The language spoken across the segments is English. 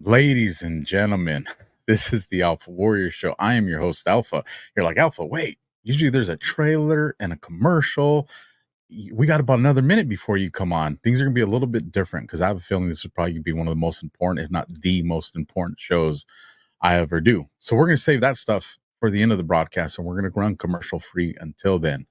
Ladies and gentlemen, this is the Alpha Warrior Show. I am your host, Alpha. You're like, Alpha, wait, usually there's a trailer and a commercial. We got about another minute before you come on. Things are going to be a little bit different because I have a feeling this is probably going to be one of the most important, if not the most important shows I ever do. So we're going to save that stuff for the end of the broadcast and we're going to run commercial free until then.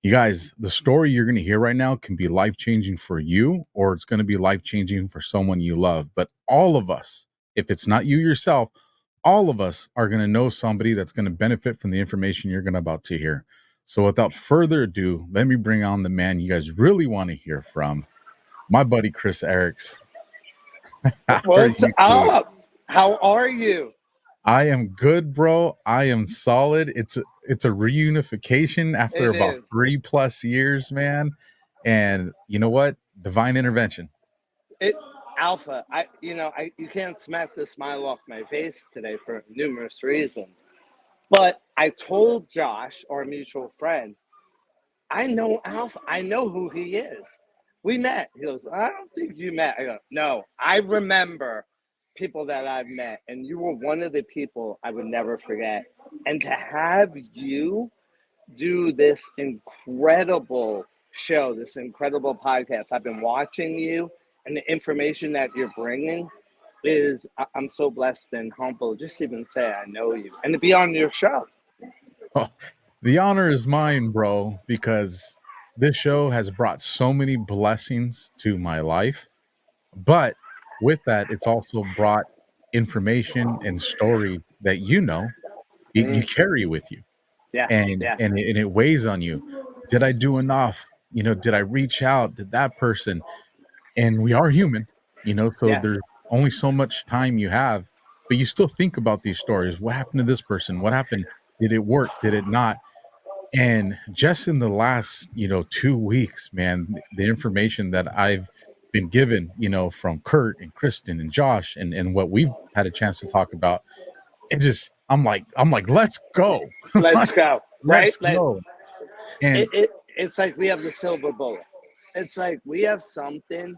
You guys, the story you're going to hear right now can be life changing for you, or it's going to be life changing for someone you love. But all of us, if it's not you yourself, all of us are going to know somebody that's going to benefit from the information you're going to about to hear. So without further ado, let me bring on the man you guys really want to hear from, my buddy Chris ERYX. How are What's you doing? up? How are you? I am good, bro. I am solid. It's a reunification after It about is. 3+ years, man. And you know what? Divine intervention. It Alpha. You can't smack the smile off my face today for numerous reasons. But I told Josh, our mutual friend, I know Alpha. I know who he is. We met. He goes, I don't think you met. I go, no, I remember people that I've met, and you were one of the people I would never forget. And to have you do this incredible show, this incredible podcast. I've been watching you, and the information that you're bringing is, I'm so blessed and humble just to even say I know you and to be on your show. The honor is mine, bro, because this show has brought so many blessings to my life. But with that, it's also brought information and stories that you Mm, carry with you. yeah, and yeah, and it weighs on you. Did I do enough? Did I reach out? Did that person? And we are human, so yeah, there's only so much time you have, but you still think about these stories. What happened to this person? What happened? Did it work? Did it not? And just in the last 2 weeks, man, the information that I've been given, from Kurt and Kristen and Josh, and what we've had a chance to talk about, I'm like, let's go. let's go. Right? Let's go. It, And it, it's like we have the silver bullet. It's like we have something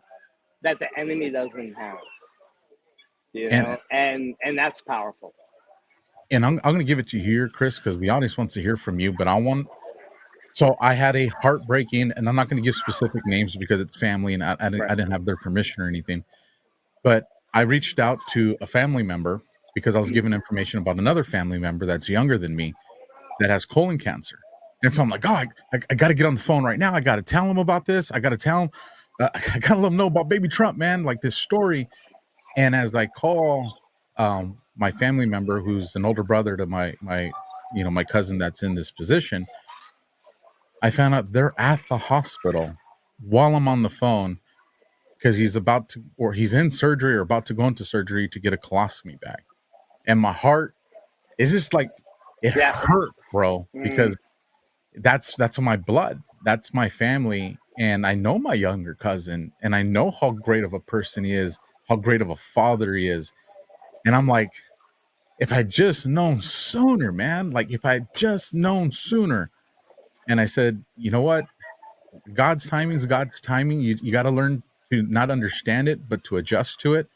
that the enemy doesn't have, and and that's powerful. and I'm gonna give it to you here, Chris, because the audience wants to hear from you. But so I had a heartbreaking, and I'm not gonna give specific names because it's family, and Right. I didn't have their permission or anything. But I reached out to a family member because I was given information about another family member that's younger than me that has colon cancer. And so I'm like, oh, I got to get on the phone right now. I got to tell him about this. I got to tell him, I got to let him know about baby Trump, man, like this story. And as I call my family member, who's an older brother to my cousin that's in this position, I found out they're at the hospital while I'm on the phone because he's in surgery or about to go into surgery to get a colostomy bag. And my heart is just like, it Yeah. hurt, bro, Mm, because that's my blood. That's my family. And I know my younger cousin and I know how great of a person he is, how great of a father he is. And I'm like, if I just known sooner, man, like if I just known sooner. And I said, you know what? God's timing is God's timing. You got to learn to not understand it, but to adjust to it.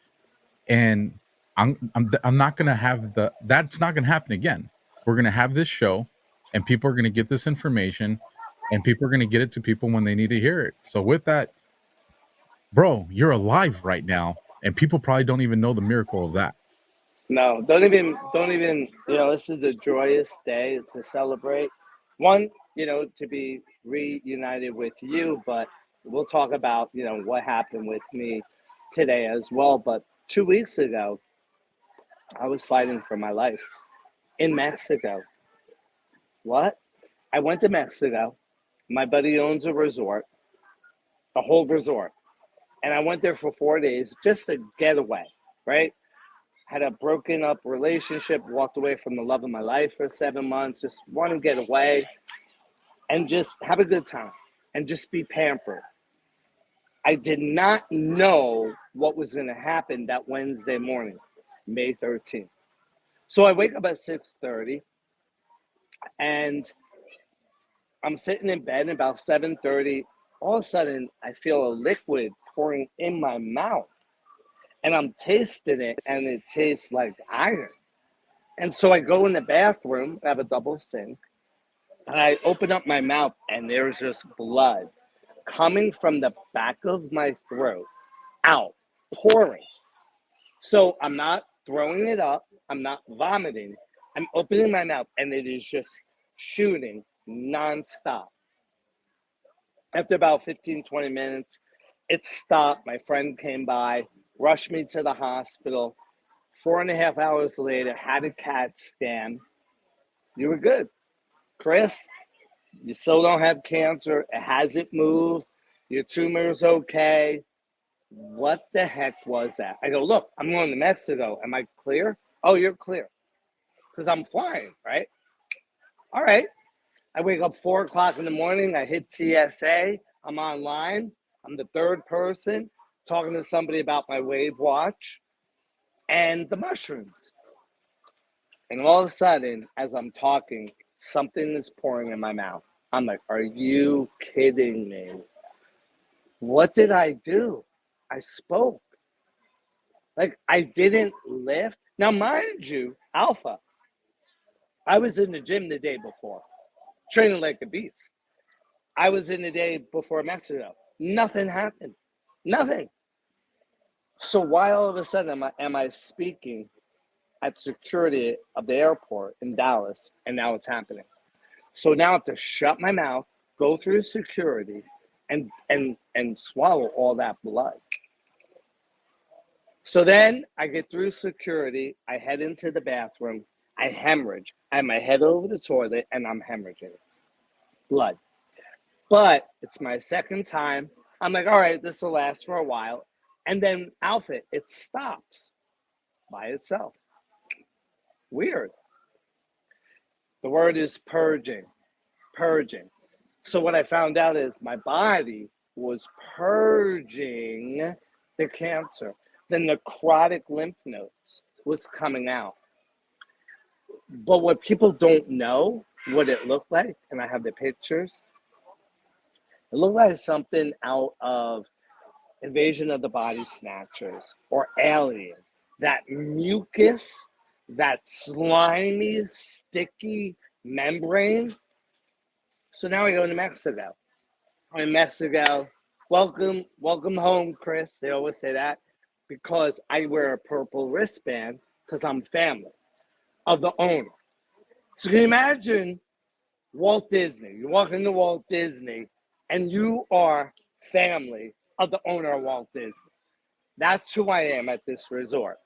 And I'm not going to that's not going to happen again. We're going to have this show and people are going to get this information and people are going to get it to people when they need to hear it. So with that, bro, you're alive right now and people probably don't even know the miracle of that. no, don't even. This is a joyous day to celebrate. One, to be reunited with you, but we'll talk about what happened with me today as well. But 2 weeks ago, I was fighting for my life in Mexico. What? I went to Mexico. My buddy owns a resort, a whole resort, and I went there for 4 days just to get away. Right? Had a broken up relationship, walked away from the love of my life for 7 months, just want to get away and just have a good time and just be pampered. I did not know what was going to happen that Wednesday morning, May 13th. So I wake up at 6:30 and I'm sitting in bed, and about 7:30, all of a sudden I feel a liquid pouring in my mouth. and I'm tasting it, and it tastes like iron. And so I go in the bathroom, I have a double sink, and I open up my mouth, and there's just blood coming from the back of my throat out, pouring. So I'm not throwing it up, I'm not vomiting, I'm opening my mouth, and it is just shooting nonstop. After about 15, 20 minutes, it stopped. My friend came by, rushed me to the hospital. 4.5 hours later, had a CAT scan. You were good. Chris, you still don't have cancer. It hasn't moved. Your tumor's okay. What the heck was that? I go, look, I'm going to Mexico. Am I clear? Oh, you're clear. Because I'm flying, right? All right. I wake up 4 o'clock in the morning. I hit TSA. I'm online. I'm the third person talking to somebody about my Wave watch and the mushrooms. And all of a sudden, as I'm talking, something is pouring in my mouth. I'm like, are you kidding me? What did I do? I spoke. Like, I didn't lift. Now, mind you, Alpha, I was in the gym the day before, training like a beast. I was in the day before Mexico. Nothing happened. Nothing. So why all of a sudden am I speaking at security of the airport in Dallas, and now it's happening? So now I have to shut my mouth, go through security, and swallow all that blood. So then I get through security, I head into the bathroom, I hemorrhage. I have my head over the toilet, and I'm hemorrhaging blood. But it's my second time. I'm like, all right, this will last for a while. And then Alpha, it stops by itself. Weird. The word is purging. Purging. So what I found out is my body was purging the cancer. The necrotic lymph nodes was coming out. But what people don't know, what it looked like, and I have the pictures, it looked like something out of Invasion of the Body Snatchers or Alien. That mucus, that slimy, sticky membrane. So now we go to Mexico. I'm in Mexico. Welcome home, Chris. They always say that because I wear a purple wristband because I'm family of the owner. So can you imagine Walt Disney? You walk into Walt Disney and you are family of the owner of Walt Disney. That's who I am at this resort.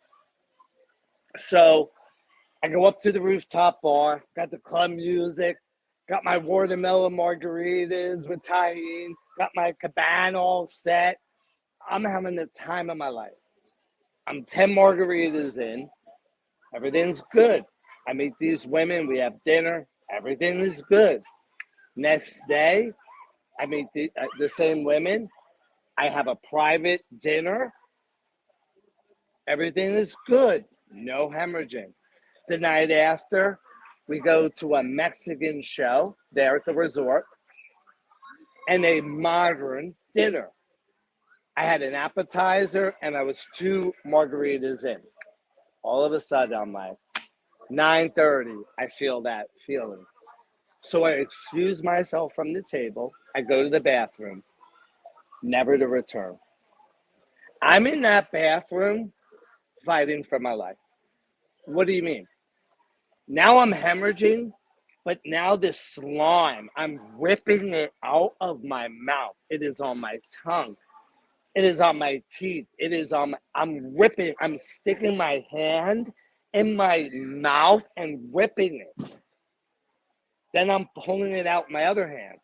So I go up to the rooftop bar, got the club music, got my watermelon margaritas with tahini, got my cabana all set. I'm having the time of my life. I'm 10 margaritas in. Everything's good. I meet these women. We have dinner. Everything is good. Next day, I meet the same women. I have a private dinner. Everything is good. No hemorrhaging. The night after, we go to a Mexican show there at the resort and a modern dinner. I had an appetizer and I was 2 margaritas in. All of a sudden, I'm like, 9:30, I feel that feeling. So I excuse myself from the table. I go to the bathroom, never to return. I'm in that bathroom fighting for my life. What do you mean? Now I'm hemorrhaging, but now this slime, I'm ripping it out of my mouth. It is on my tongue. It is on my teeth. It is on I'm ripping, I'm sticking my hand in my mouth and ripping it. Then I'm pulling it out my other hand.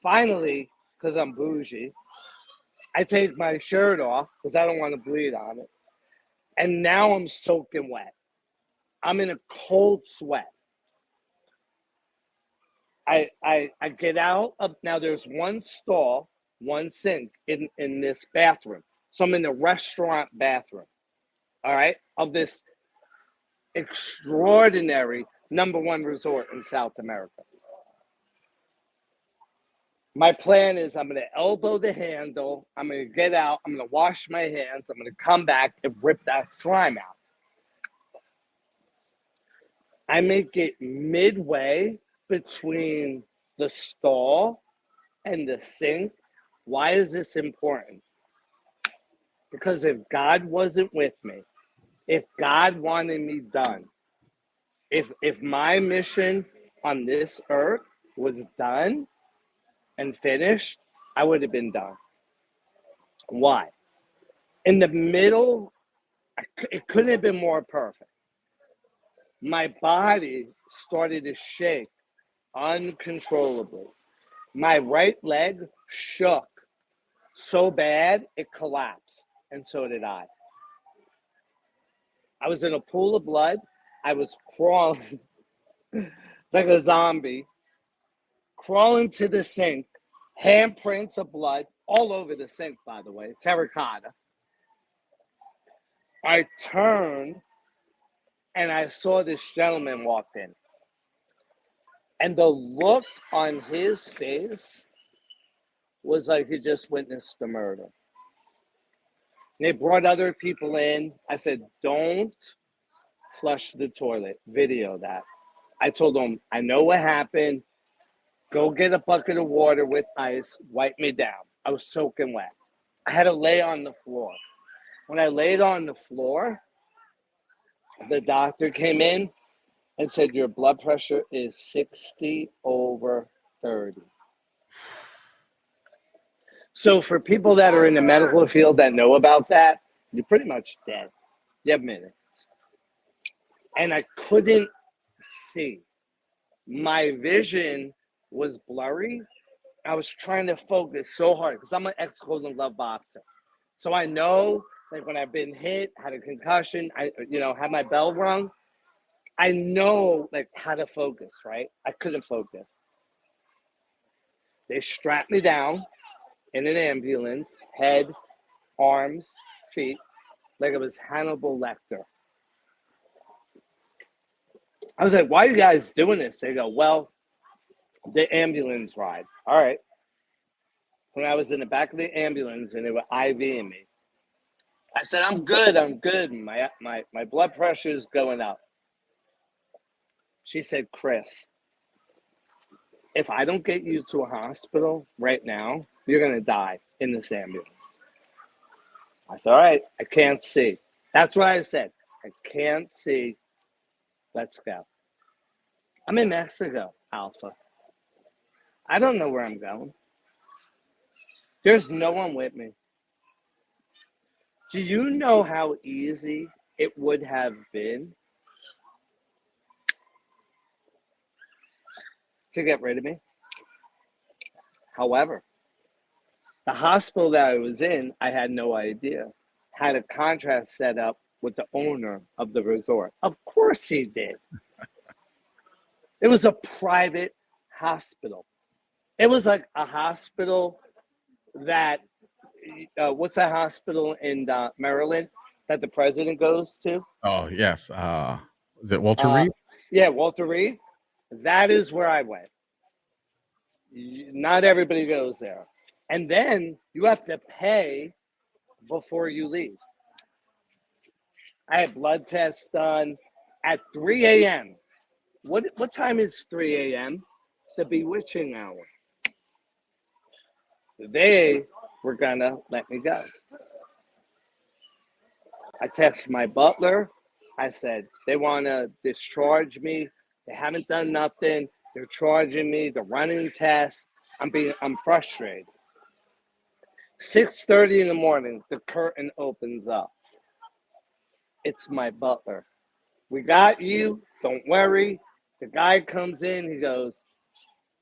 Finally, because I'm bougie, I take my shirt off because I don't want to bleed on it. And now I'm soaking wet. I'm in a cold sweat. I get out of, now there's one stall, one sink in this bathroom. So I'm in the restaurant bathroom, all right, of this extraordinary #1 resort in South America. My plan is I'm going to elbow the handle. I'm going to get out. I'm going to wash my hands. I'm going to come back and rip that slime out. I make it midway between the stall and the sink. Why is this important? Because if God wasn't with me, if God wanted me done, if my mission on this earth was done and finished, I would have been done. Why? In the middle, it couldn't have been more perfect. My body started to shake uncontrollably. My right leg shook so bad it collapsed, and so did I. I was in a pool of blood. I was crawling like a zombie, crawling to the sink, handprints of blood all over the sink, by the way, terracotta. I turned and I saw this gentleman walk in. And the look on his face was like he just witnessed the murder. They brought other people in. I said, don't flush the toilet. Video that. I told them, I know what happened. Go get a bucket of water with ice. Wipe me down. I was soaking wet. I had to lay on the floor. When I laid on the floor, the doctor came in and said, your blood pressure is 60/30. So for people that are in the medical field that know about that, you're pretty much dead. You have minutes. And I couldn't see. My vision was blurry. I was trying to focus so hard because I'm an ex-Golden Glove boxer. So I know, like when I've been hit, had a concussion, had my bell rung, I know like how to focus, right? I couldn't focus. They strapped me down in an ambulance, head, arms, feet, like it was Hannibal Lecter. I was like, why are you guys doing this? They go, well, the ambulance ride. All right. When I was in the back of the ambulance and they were IVing me, I said, I'm good. My blood pressure is going up. She said, Chris, if I don't get you to a hospital right now, you're going to die in this ambulance. I said, all right, I can't see. That's what I said. I can't see. Let's go. I'm in Mexico, Alpha. I don't know where I'm going. There's no one with me. Do you know how easy it would have been to get rid of me? However, the hospital that I was in, I had no idea, had a contract set up with the owner of the resort. Of course he did. It was a private hospital. It was like a hospital that, what's that hospital in Maryland that the president goes to? Oh, yes. Is it Walter Reed? Yeah, Walter Reed. That is where I went. Not everybody goes there. And then you have to pay before you leave. I had blood tests done at 3 a.m. What time is 3 a.m.? The bewitching hour. They were gonna let me go. I texted my butler. I said, they want to discharge me. They haven't done nothing. They're charging me. They're running tests. I'm frustrated. 6:30 in the morning, the curtain opens up. It's my butler. We got you. Don't worry. The guy comes in. He goes,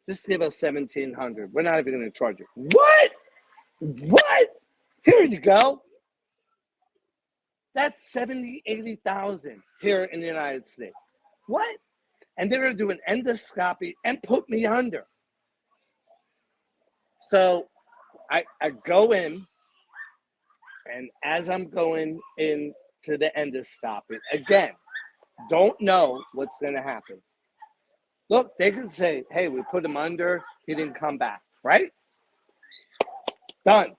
just give us $1,700. We're not even going to charge you. What? Here you go. That's 80,000 here in the United States. What? And they're going to do an endoscopy and put me under. So I go in, and as I'm going into the endoscopy, again, don't know what's going to happen. Look, they can say, hey, we put him under. He didn't come back, right? Done.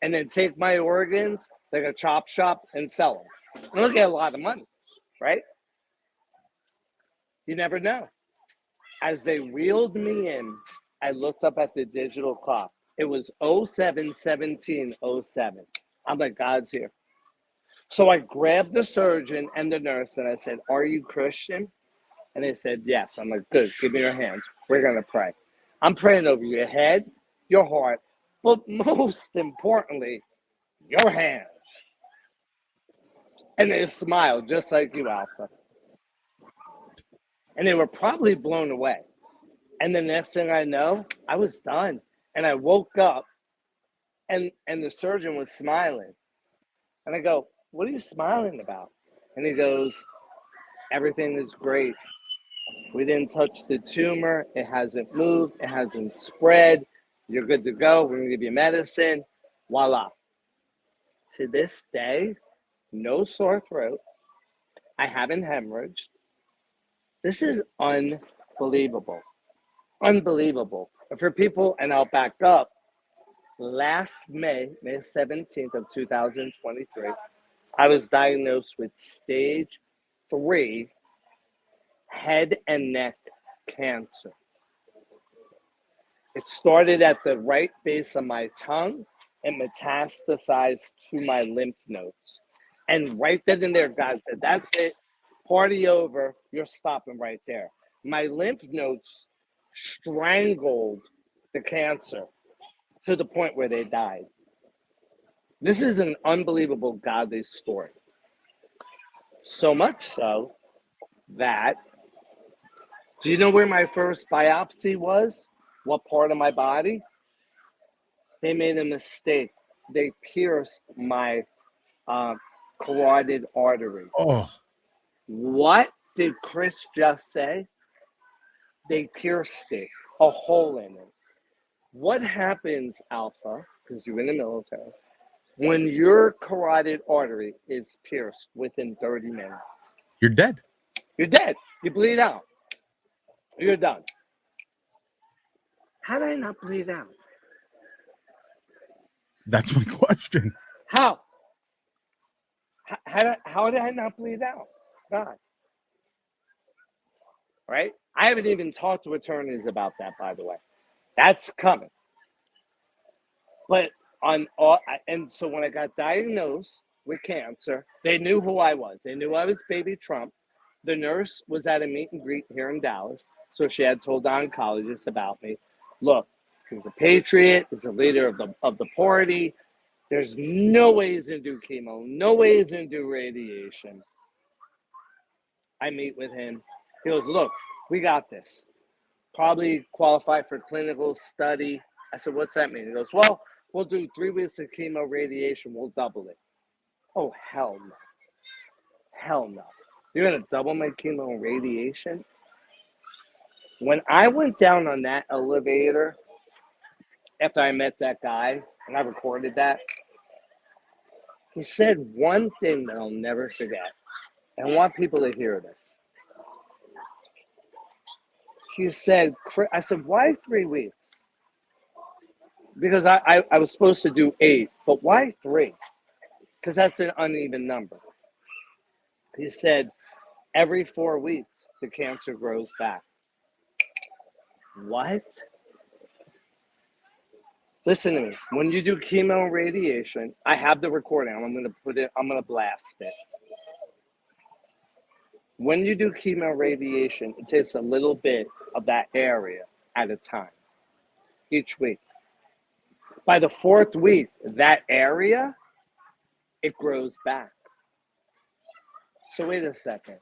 And then take my organs like a chop shop and sell them. And they'll get a lot of money, right? You never know. As they wheeled me in, I looked up at the digital clock. It was 07/17/07. I'm like, God's here. So I grabbed the surgeon and the nurse and I said, are you Christian? And they said, yes. I'm like, good, give me your hands. We're going to pray. I'm praying over your head, your heart, but most importantly, your hands. And they smiled just like you, Alpha. And they were probably blown away. And the next thing I know, I was done. And I woke up and the surgeon was smiling. And I go, what are you smiling about? And he goes, everything is great. We didn't touch the tumor. It hasn't moved. It hasn't spread. You're good to go. We're going to give you medicine. Voila. To this day, no sore throat. I haven't hemorrhaged. This is unbelievable. Unbelievable. For people, and I'll back up, last May 17th of 2023, I was diagnosed with stage 3 head and neck cancer. It started at the right base of my tongue and metastasized to my lymph nodes. And right then and there, God said, that's it. Party over. You're stopping right there. My lymph nodes strangled the cancer to the point where they died. This is an unbelievable godly story. So much so that, do you know where my first biopsy was? What part of my body? They made a mistake. They pierced my carotid artery. Oh, What did Chris just say? They pierced it, a hole in it. What happens, Alpha, because you're in the military, when your carotid artery is pierced within 30 minutes? you're dead. You're dead. You bleed out. You're done. How did I not bleed out? That's my question. How? How did I not bleed out? God. Right? I haven't even talked to attorneys about that, by the way. That's coming. But and so when I got diagnosed with cancer, they knew who I was. They knew I was baby Trump. The nurse was at a meet and greet here in Dallas, so she had told the oncologist about me. Look, he's a patriot. He's the leader of the party. There's no way he's going to do chemo. No way he's going to do radiation. I meet with him. He goes, look, we got this. Probably qualify for clinical study. I said, what's that mean? He goes, well, we'll do 3 weeks of chemo radiation. We'll double it. Oh, hell no. Hell no. You're going to double my chemo radiation? When I went down on that elevator, after I met that guy, and I recorded that, he said one thing that I'll never forget. And I want people to hear this. He said, I said, why 3 weeks? Because I was supposed to do 8, but why 3? Because that's an uneven number. He said, every 4 weeks, the cancer grows back. What? Listen to me. When you do chemo and radiation, I have the recording. I'm going to blast it. When you do chemo radiation, it takes a little bit of that area at a time, each week. By the 4th week, that area, it grows back. So wait a second.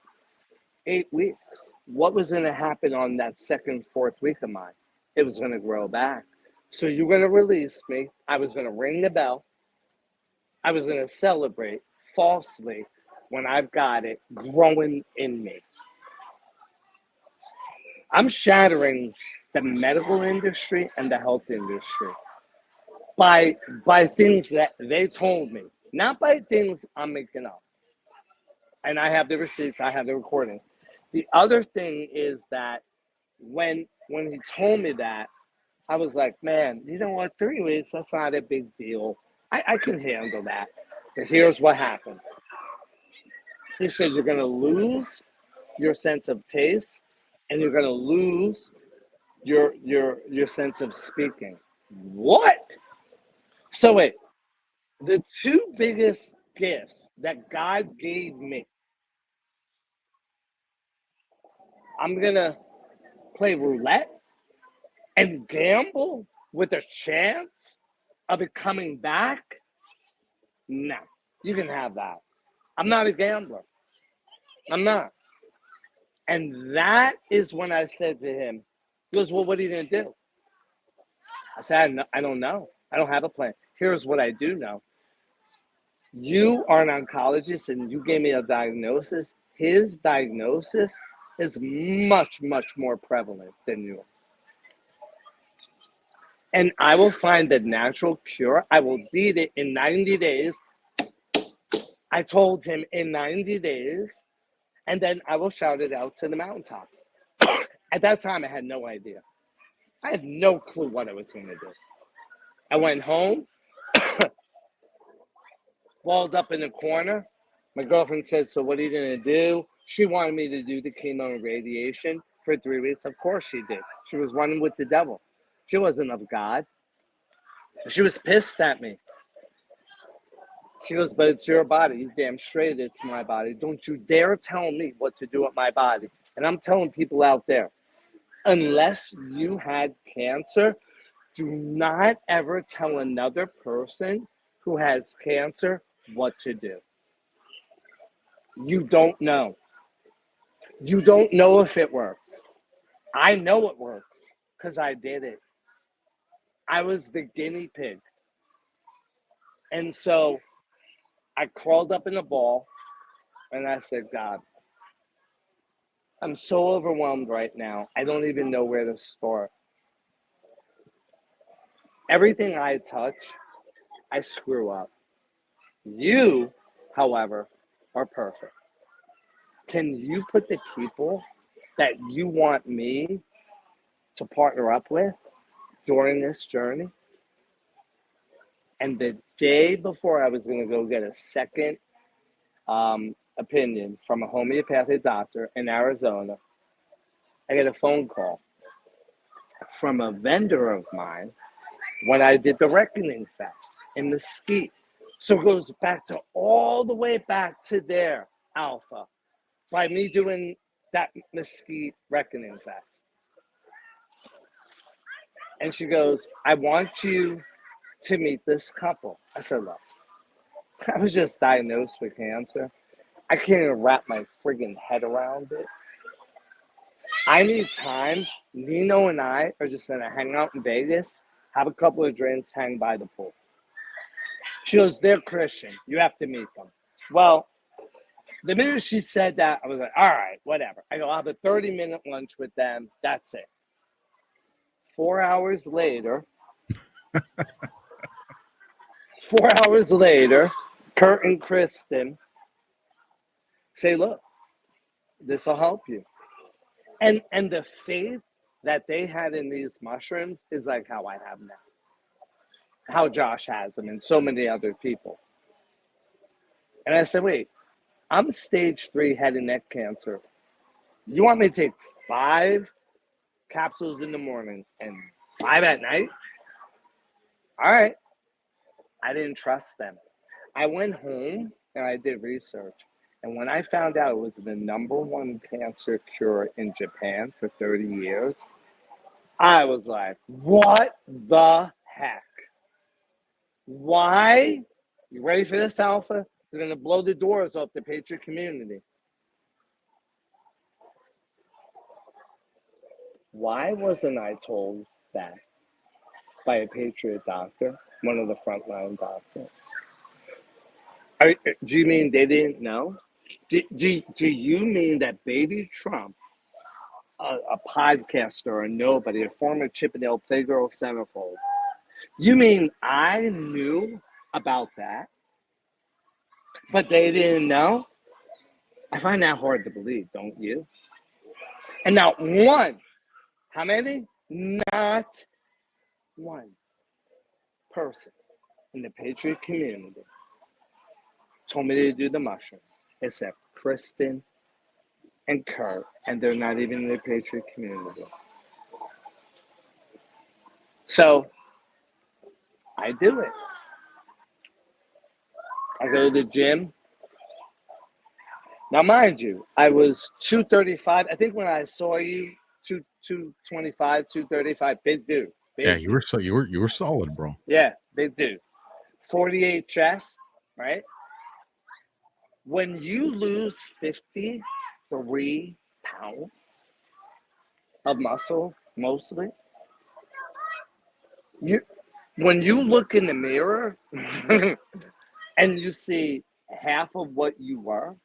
8 weeks. What was going to happen on that 2nd, 4th week of mine? It was going to grow back. So you're going to release me. I was going to ring the bell. I was going to celebrate falsely when I've got it growing in me. I'm shattering the medical industry and the health industry by things that they told me, not by things I'm making up. And I have the receipts, I have the recordings. The other thing is that when he told me that, I was like, man, you know what? 3 weeks, that's not a big deal. I can handle that. But here's what happened. He said, you're going to lose your sense of taste and you're going to lose your sense of speaking. What? So wait, the two biggest gifts that God gave me, I'm going to play roulette and gamble with a chance of it coming back? No, you can have that. I'm not a gambler. I'm not. And that is when I said to him, he goes, well, what are you going to do? I said, I don't know. I don't have a plan. Here's what I do know. You are an oncologist and you gave me a diagnosis. His diagnosis is much, much more prevalent than yours. And I will find the natural cure. I will beat it in 90 days. I told him in 90 days, and then I will shout it out to the mountaintops. At that time, I had no idea. I had no clue what I was going to do. I went home, walled up in the corner. My girlfriend said, so what are you going to do? She wanted me to do the chemo and radiation for 3 weeks. Of course she did. She was running with the devil. She wasn't of God. She was pissed at me. She goes, but it's your body. You damn straight it's my body. Don't you dare tell me what to do with my body. And I'm telling people out there, unless you had cancer, do not ever tell another person who has cancer what to do. You don't know. You don't know if it works. I know it works because I did it. I was the guinea pig. And so I crawled up in a ball and I said, God, I'm so overwhelmed right now. I don't even know where to start. Everything I touch, I screw up. You, however, are perfect. Can you put the people that you want me to partner up with during this journey? And the day before I was going to go get a second opinion from a homeopathic doctor in Arizona, I get a phone call from a vendor of mine when I did the Reckoning Fest in Mesquite. So it goes back to all the way back to there, Alpha, by me doing that Mesquite Reckoning Fest. And she goes, I want you to meet this couple. I said, look, I was just diagnosed with cancer. I can't even wrap my friggin' head around it. I need time. Nino and I are just going to hang out in Vegas, have a couple of drinks, hang by the pool. She goes, they're Christian. You have to meet them. Well, the minute she said that, I was like, all right, whatever. I go, I'll have a 30-minute lunch with them. That's it. 4 hours later, 4 hours later, Kurt and Kristen say, look, this will help you. And the faith that they had in these mushrooms is like how I have now. How Josh has them and so many other people. And I said, wait, I'm stage 3 head and neck cancer. You want me to take 5 capsules in the morning and 5 at night? All right. I didn't trust them. I went home and I did research. And when I found out it was the #1 cancer cure in Japan for 30 years, I was like, what the heck? Why? You ready for this, Alpha? It's going to blow the doors off the Patriot community. Why wasn't I told that by a Patriot doctor, one of the frontline doctors? Do you mean they didn't know? Do you mean that Baby Trump, a podcaster, a nobody, a former Chippendale Playgirl centerfold, you mean I knew about that, but they didn't know? I find that hard to believe, don't you? And not one, how many? Not one person in the Patriot community told me to do the mushrooms, except Kristen and Kurt, and they're not even in the Patriot community. So I do it. I go to the gym. Now, mind you, I was 235. I think when I saw you, 225, 235, big dude. Yeah, you were solid, bro. Yeah, big dude. 48 chest, right? When you lose 53 pounds of muscle, mostly, when you look in the mirror and you see half of what you were,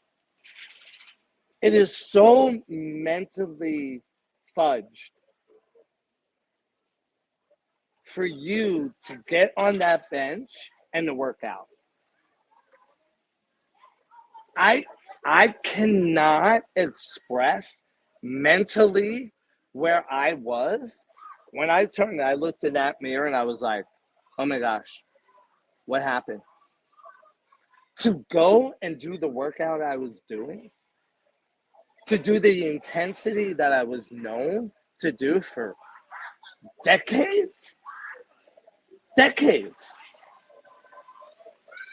it is so mentally fudged for you to get on that bench and to work out. I cannot express mentally where I was when I turned. I looked in that mirror and I was like, "Oh my gosh, what happened?" To go and do the workout I was doing, to do the intensity that I was known to do for decades.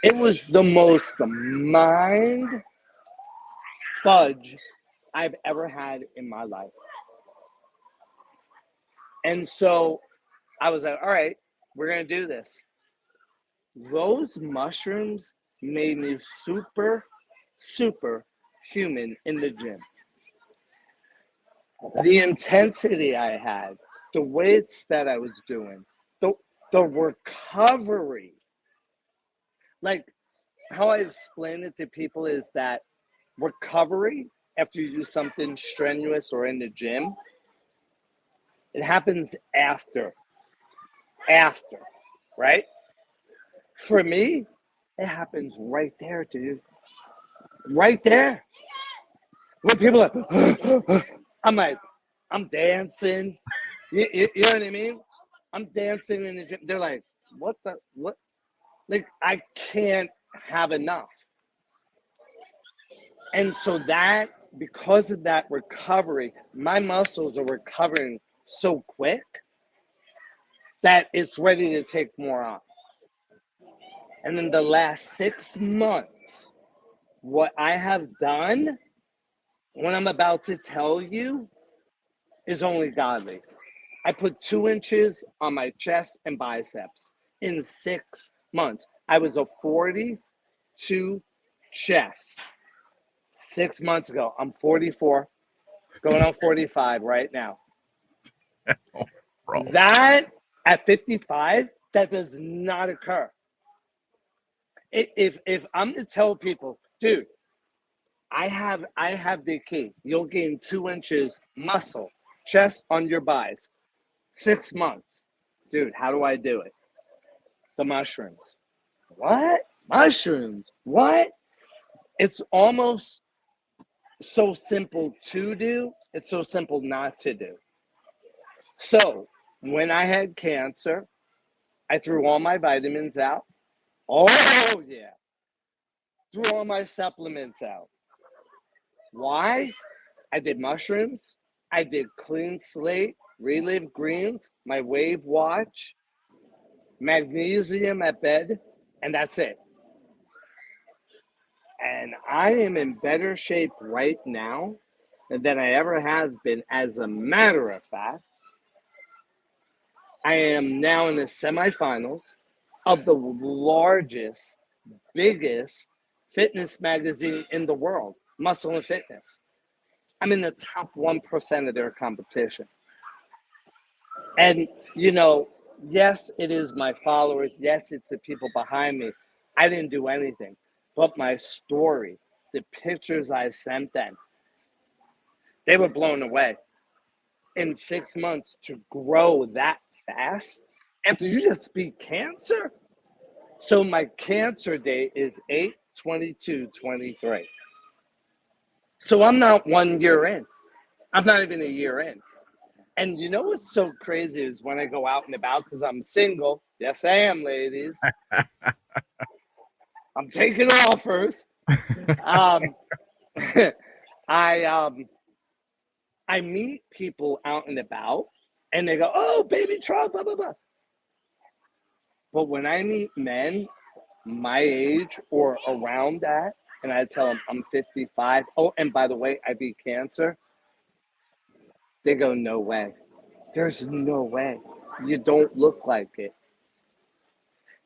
It was the most mind fudge I've ever had in my life. And so I was like, all right, we're going to do this. Those mushrooms made me super, super human in the gym. The intensity I had, the weights that I was doing, the recovery. Like how I explain it to people is that recovery after you do something strenuous or in the gym, it happens after, right? For me, it happens right there, dude. Right there. When people are like, I'm like, I'm dancing. You know what I mean? I'm dancing in the gym. They're like, what? Like, I can't have enough. And so that, because of that recovery, my muscles are recovering so quick that it's ready to take more on. And in the last 6 months, what I have done, what I'm about to tell you, is only godly. I put 2 inches on my chest and biceps in 6 months. I was a 42 chest 6 months ago. I'm 44, going on 45 right now. Bro. That at 55, that does not occur. If I'm to tell people, dude, I have the key. You'll gain 2 inches muscle, chest on your buys, 6 months. Dude, how do I do it? The mushrooms. What? Mushrooms? What? It's almost so simple to do. It's so simple not to do. So when I had cancer, I threw all my vitamins out. Oh, yeah. Threw all my supplements out. Why? I did mushrooms. I did clean slate, relive greens, my wave watch, magnesium at bed, and that's it. And I am in better shape right now than I ever have been. As a matter of fact, I am now in the semifinals of the largest, biggest fitness magazine in the world, Muscle and Fitness. I'm in the top 1% of their competition. And, you know, yes, it is my followers. Yes, it's the people behind me. I didn't do anything. But my story, the pictures I sent them, they were blown away. In 6 months to grow that fast after you just beat cancer. So my cancer date is 8/22/23. So I'm not 1 year in. I'm not even a year in. And you know what's so crazy is when I go out and about, because I'm single. Yes, I am, ladies. I'm taking offers. Um, I I meet people out and about, and they go, "Oh, baby Trump, blah blah blah." But when I meet men my age or around that, and I tell them I'm 55. Oh, and by the way, I beat cancer. They go, "No way. There's no way. You don't look like it."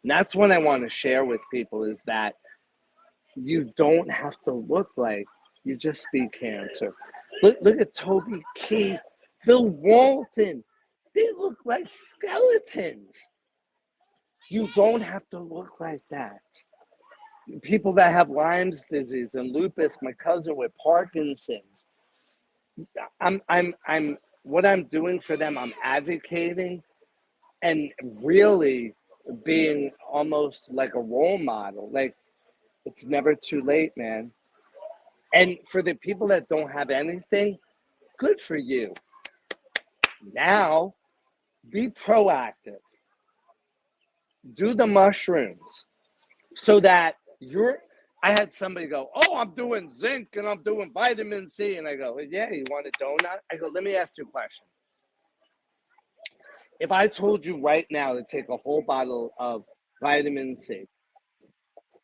And that's what I want to share with people is that you don't have to look like you just beat cancer. Look at Toby Keith, Bill Walton. They look like skeletons. You don't have to look like that. People that have Lyme's disease and lupus, my cousin with Parkinson's. I'm what I'm doing for them, I'm advocating and really being almost like a role model. Like, it's never too late, man. And for the people that don't have anything, good for you. Now, be proactive. Do the mushrooms so that I had somebody go, "Oh, I'm doing zinc and I'm doing vitamin C." And I go, "Yeah, you want a donut?" I go, "Let me ask you a question. If I told you right now to take a whole bottle of vitamin C,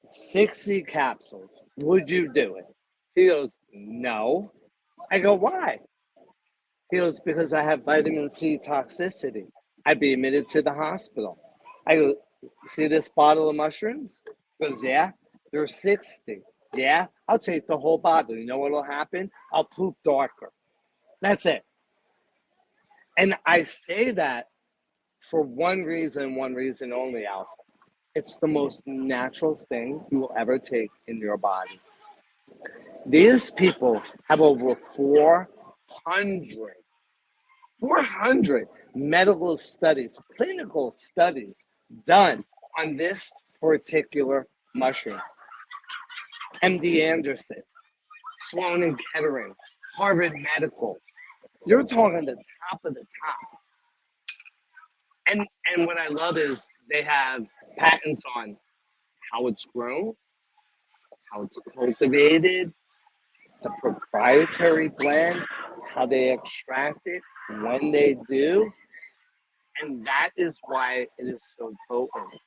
60 capsules, would you do it?" He goes, "No." I go, "Why?" He goes, "Because I have vitamin C toxicity. I'd be admitted to the hospital." I go, "See this bottle of mushrooms?" He goes, "Yeah." "There's 60. "Yeah, I'll take the whole bottle. You know what'll happen? I'll poop darker." That's it. And I say that for one reason only, Alpha. It's the most natural thing you will ever take in your body. These people have over 400 medical studies, clinical studies done on this particular mushroom. MD Anderson, Sloan and Kettering, Harvard Medical. You're talking the top of the top. And what I love is they have patents on how it's grown, how it's cultivated, the proprietary blend, how they extract it, when they do. And that is why it is so potent.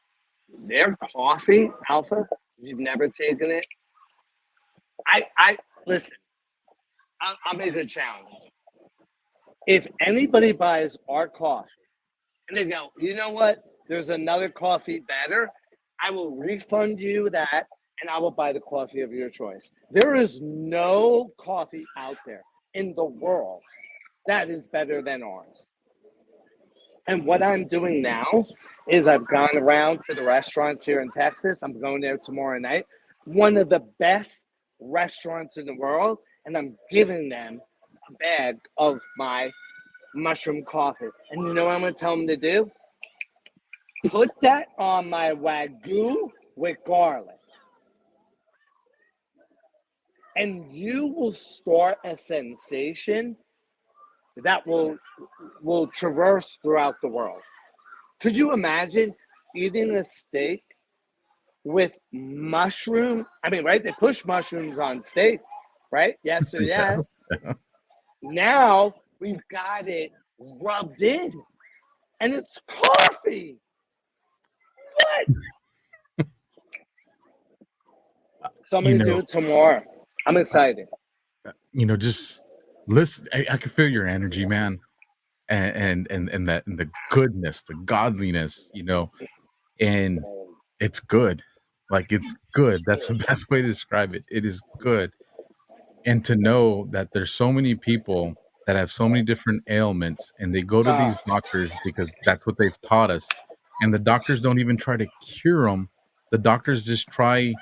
Their coffee, Alpha, if you've never taken it, I listen, I'll make a challenge. If anybody buys our coffee and they go, "You know what? There's another coffee better," I will refund you that and I will buy the coffee of your choice. There is no coffee out there in the world that is better than ours. And what I'm doing now is I've gone around to the restaurants here in Texas. I'm going there tomorrow night. One of the best restaurants in the world, and I'm giving them a bag of my mushroom coffee. And you know what I'm going to tell them to do? Put that on my Wagyu with garlic. And you will start a sensation that will traverse throughout the world. Could you imagine eating a steak with mushroom? I mean, right? They push mushrooms on steak, right? Yes or yes. Yeah. Now we've got it rubbed in, and it's coffee. What? So I'm You gonna do know, it tomorrow. I'm excited. just listen. I can feel your energy, man, and that and the goodness, the godliness, and it's good. Like it's good. That's the best way to describe it. It is good. And to know that there's so many people that have so many different ailments and they go to Uh, these doctors because that's what they've taught us, and the doctors don't even try to cure them. The doctors just try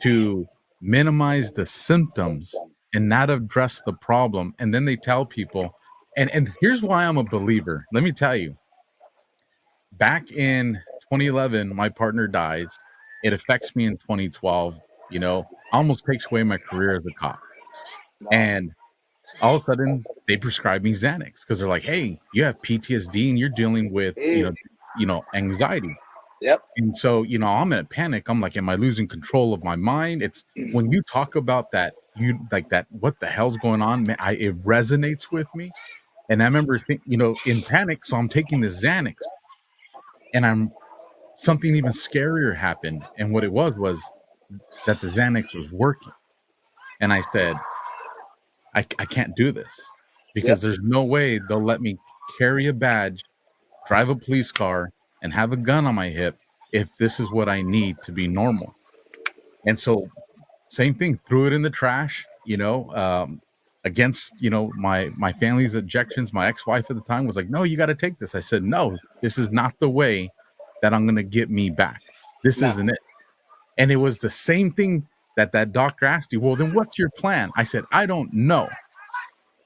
to minimize the symptoms and not address the problem, and then they tell people. And here's why I'm a believer. Let me tell you, back in 2011 my partner dies. It affects me in 2012. Almost takes away my career as a cop. wow. And all of a sudden they prescribe me Xanax because they're like, hey, you have PTSD and you're dealing with, anxiety. Yep. And so, I'm in a panic. I'm like, am I losing control of my mind? It's when you talk about that, you like that, what the hell's going on? Man, it resonates with me. And I remember in panic. So I'm taking the Xanax and something even scarier happened. And what it was that the Xanax was working. And I said, I can't do this Yep. because there's no way they'll let me carry a badge, drive a police car, and have a gun on my hip if this is what I need to be normal. And so, same thing, threw it in the trash, against my family's objections. My ex-wife at the time was like, no, you got to take this. I said, no, this is not the way that I'm going to get me back. This No. isn't it. And it was the same thing that doctor asked you. Well, then what's your plan? I said, I don't know,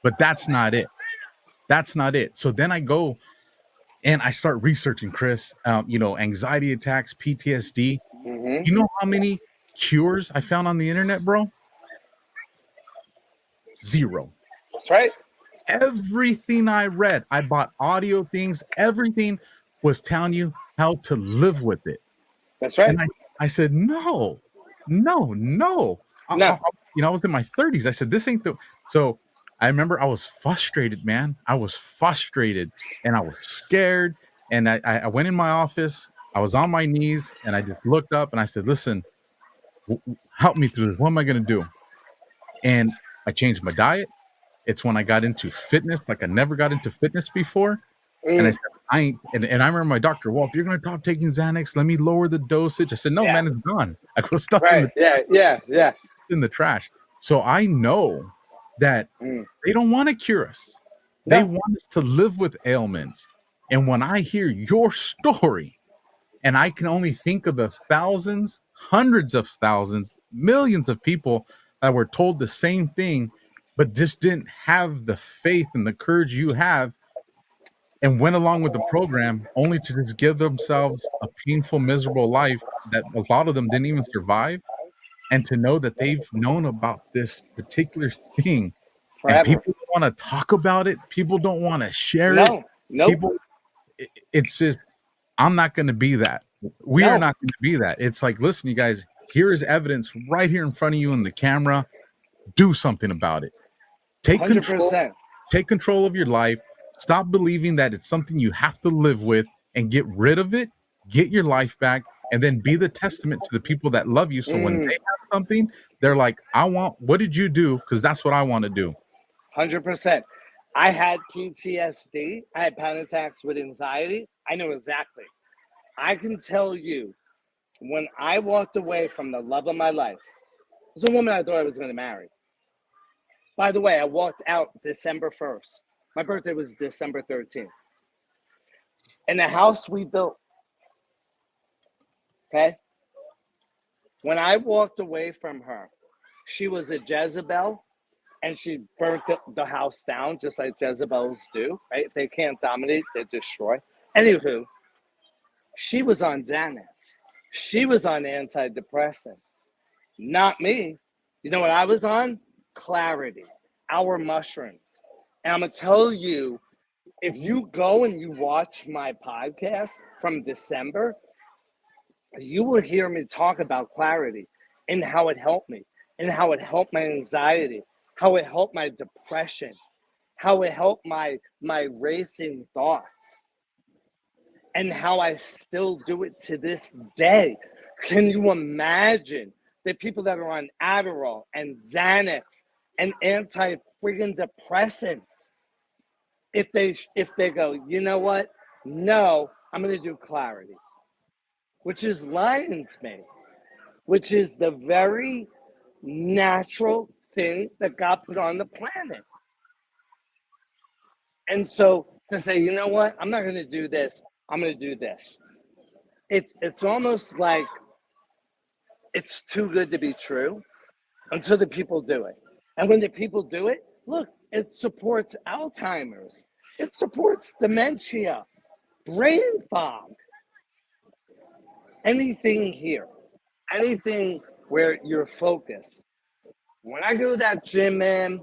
but that's not it. That's not it. So then I go and I start researching, Chris, anxiety attacks, PTSD. Mm-hmm. You know how many cures I found on the internet, bro? Zero. That's right. Everything I read, I bought audio things, everything was telling you how to live with it. That's right. And I said, no, no, no. No. I was in my 30s. I said, this ain't the. So I remember I was frustrated, man. I was frustrated and I was scared. And I went in my office. I was on my knees and I just looked up and I said, listen, help me through this. What am I going to do? And I changed my diet. It's when I got into fitness, like I never got into fitness before. And I said, I ain't, and I remember my doctor, well, if you're going to stop taking Xanax, let me lower the dosage. I said, no, man, it's gone. I go stuff in Right. Yeah. it's in the trash. So I know that they don't want to cure us. They No. want us to live with ailments. And when I hear your story, and I can only think of the thousands, hundreds of thousands, millions of people that were told the same thing, but just didn't have the faith and the courage you have and went along with the program only to just give themselves a painful, miserable life that a lot of them didn't even survive. And to know that they've known about this particular thing and Forever. people don't want to talk about it, people don't want to share it. No. Nope. People, it's just, I'm not going to be that. We are No. not going to be that. It's like, listen, you guys, here is evidence right here in front of you in the camera. Do something about it. Take control. 100%. Take control of your life. Stop believing that it's something you have to live with and get rid of it. Get your life back and then be the testament to the people that love you. So when they have something, they're like, what did you do? Because that's what I want to do. 100%. I had PTSD. I had panic attacks with anxiety. I know exactly. I can tell you, when I walked away from the love of my life, it was a woman I thought I was going to marry. By the way, I walked out December 1st. My birthday was December 13th. In the house we built, okay? When I walked away from her, she was a Jezebel, and she burnt the house down just like Jezebels do, right? If they can't dominate, they destroy. Anywho, she was on Xanax. She was on antidepressants. Not me. You know what I was on? Clarity, our mushrooms. And I'm going to tell you, if you go and you watch my podcast from December, you will hear me talk about clarity and how it helped me, and how it helped my anxiety, how it helped my depression, how it helped my racing thoughts, and how I still do it to this day. Can you imagine the people that are on Adderall and Xanax and anti-friggin' depressants? If they go, you know what? No, I'm going to do clarity, which is lion's mane, which is the very natural thing that God put on the planet. And so to say, you know what? I'm not going to do this. I'm going to do this. It's almost like it's too good to be true until the people do it. And when the people do it, look, it supports Alzheimer's. It supports dementia, brain fog. Anything here, anything where you're focused. When I go to that gym, man,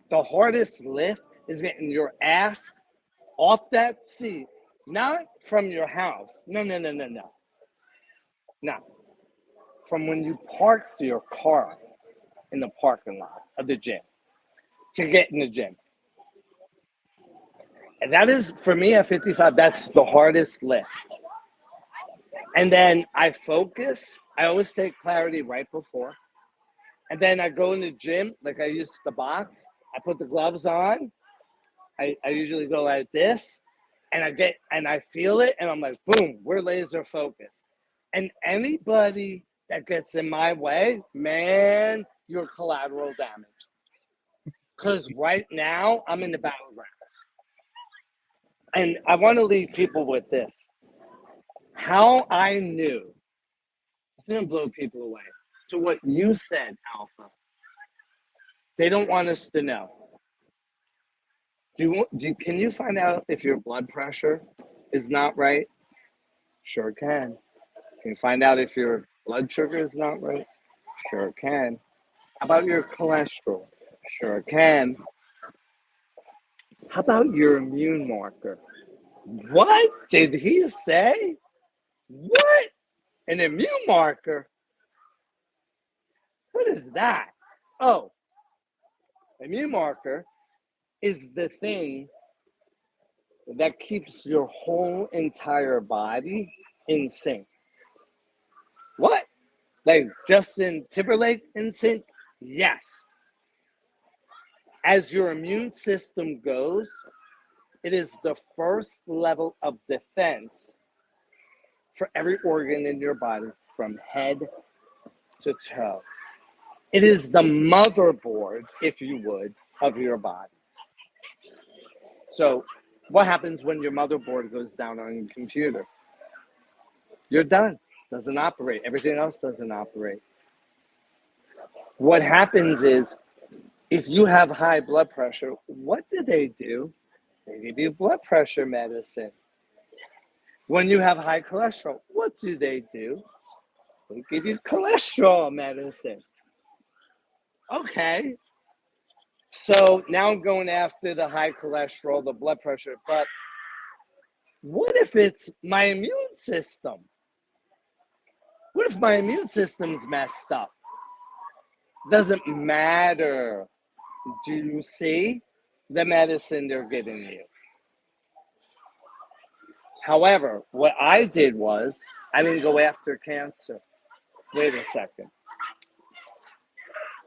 The hardest lift is getting your ass off that seat, not from your house. No. No. From when you parked your car in the parking lot of the gym to get in the gym. And that is, for me at 55, that's the hardest lift. And then I focus. I always take clarity right before. And then I go in the gym, like I use the box. I put the gloves on. I usually go like this. And I feel it. And I'm like, boom, we're laser focused. And anybody that gets in my way, man, you're collateral damage. Because right now, I'm in the battleground. And I want to leave people with this. How I knew, it's going to blow people away, to what you said, Alpha. They don't want us to know. Can you find out if your blood pressure is not right? Sure can. Can you find out if your blood sugar is not right? Sure can. How about your cholesterol? Sure can. How about your immune marker? What did he say? What? An immune marker? What is that? Oh, immune marker is the thing that keeps your whole entire body in sync. What? Like Justin Timberlake in sync? Yes. As your immune system goes, it is the first level of defense for every organ in your body from head to toe. It is the motherboard, if you would, of your body. So what happens when your motherboard goes down on your computer? You're done. Doesn't operate. Everything else doesn't operate. What happens is, if you have high blood pressure, what do? They give you blood pressure medicine. When you have high cholesterol, what do? They give you cholesterol medicine. Okay. So now I'm going after the high cholesterol, the blood pressure, but what if it's my immune system? What if my immune system's messed up? Doesn't matter. Do you see the medicine they're giving you? However, what I did was, I didn't go after cancer. Wait a second.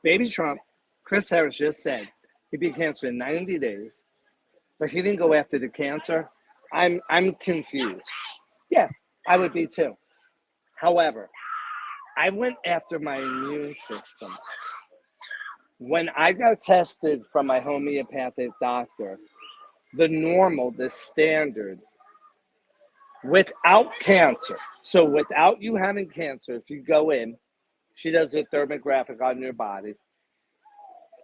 Baby Trump, Chris Harris just said he beat cancer in 90 days, but he didn't go after the cancer. I'm confused. Yeah, I would be too. However, I went after my immune system. When I got tested from my homeopathic doctor, the normal, the standard, without cancer, so without you having cancer, if you go in, she does a thermographic on your body,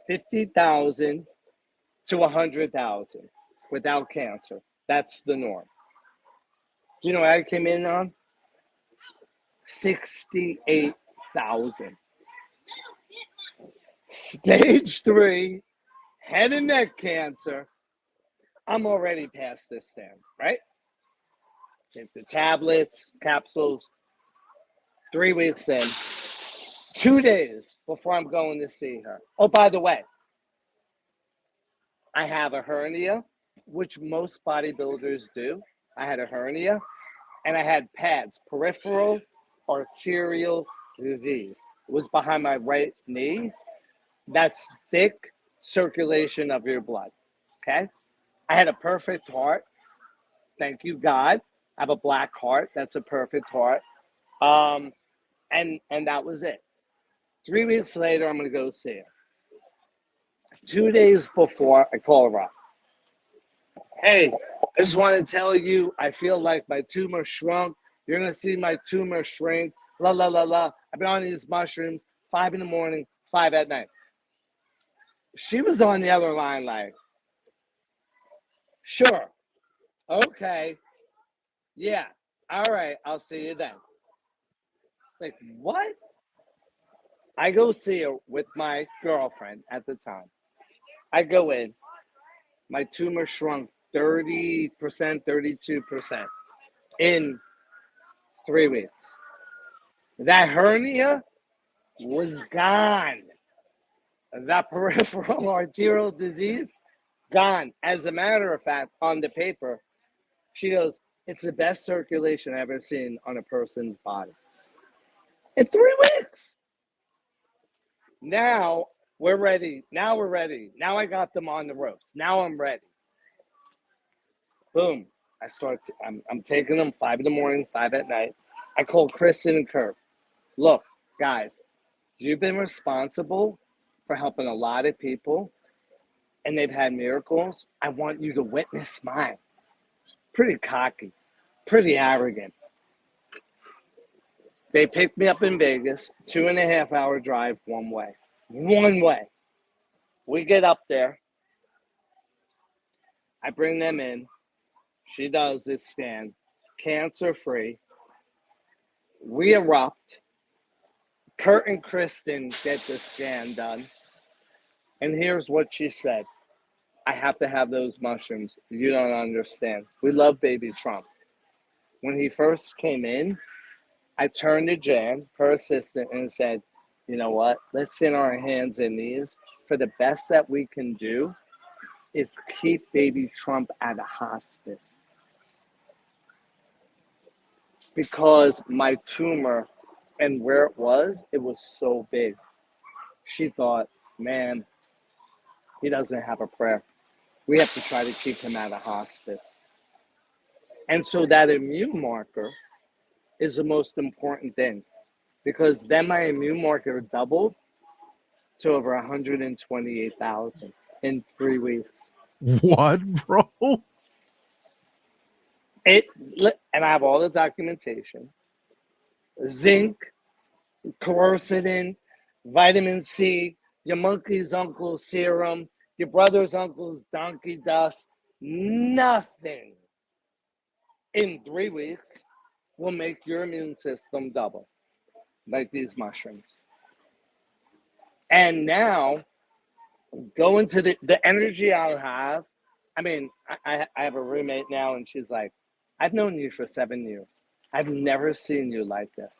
50,000 to 100,000 without cancer. That's the norm. Do you know what I came in on? 68,000. Stage 3, head and neck cancer. I'm already past this stand, right? Take the tablets, capsules, 3 weeks in, 2 days before I'm going to see her. Oh, by the way, I have a hernia, which most bodybuilders do. I had a hernia, and I had PADS, peripheral arterial disease. It was behind my right knee. That's thick circulation of your blood, okay? I had a perfect heart. Thank you, God. I have a black heart. That's a perfect heart. And that was it. 3 weeks later, I'm going to go see her. 2 days before, I call her up. Hey, I just want to tell you, I feel like my tumor shrunk. You're going to see my tumor shrink. La, la, la, la. I've been on these mushrooms, 5 in the morning, 5 at night. She was on the other line like, sure. Okay. Yeah. All right. I'll see you then. Like, what? I go see her with my girlfriend at the time. I go in, my tumor shrunk 30%, 32% in 3 weeks. That hernia was gone. That peripheral arterial disease, gone. As a matter of fact, on the paper, she goes, it's the best circulation I've ever seen on a person's body. In 3 weeks. Now we're ready. Now we're ready. Now I got them on the ropes. Now I'm ready. Boom. I'm taking them 5 in the morning, 5 at night. I call Kristen and Kurt. Look, guys, you've been responsible for helping a lot of people, and they've had miracles. I want you to witness mine. Pretty cocky, pretty arrogant. They picked me up in Vegas, 2.5-hour drive one way. One way. We get up there. I bring them in. She does this scan, cancer-free. We erupt. Kurt and Kristen get the scan done. And here's what she said. I have to have those mushrooms. You don't understand. We love baby Trump. When he first came in, I turned to Jan, her assistant, and said, you know what? Let's in our hands and knees. For the best that we can do is keep baby Trump at a hospice. Because my tumor and where it was so big. She thought, man, he doesn't have a prayer. We have to try to keep him at a hospice. And so that immune marker is the most important thing, because then my immune marker doubled to over 128,000 in 3 weeks. What, bro? And I have all the documentation. Zinc, quercetin, vitamin C, your monkey's uncle serum, your brother's uncle's donkey dust. Nothing in 3 weeks will make your immune system double like these mushrooms. And now, go into the energy I'll have. I mean, I have a roommate now, and she's like, I've known you for 7 years. I've never seen you like this.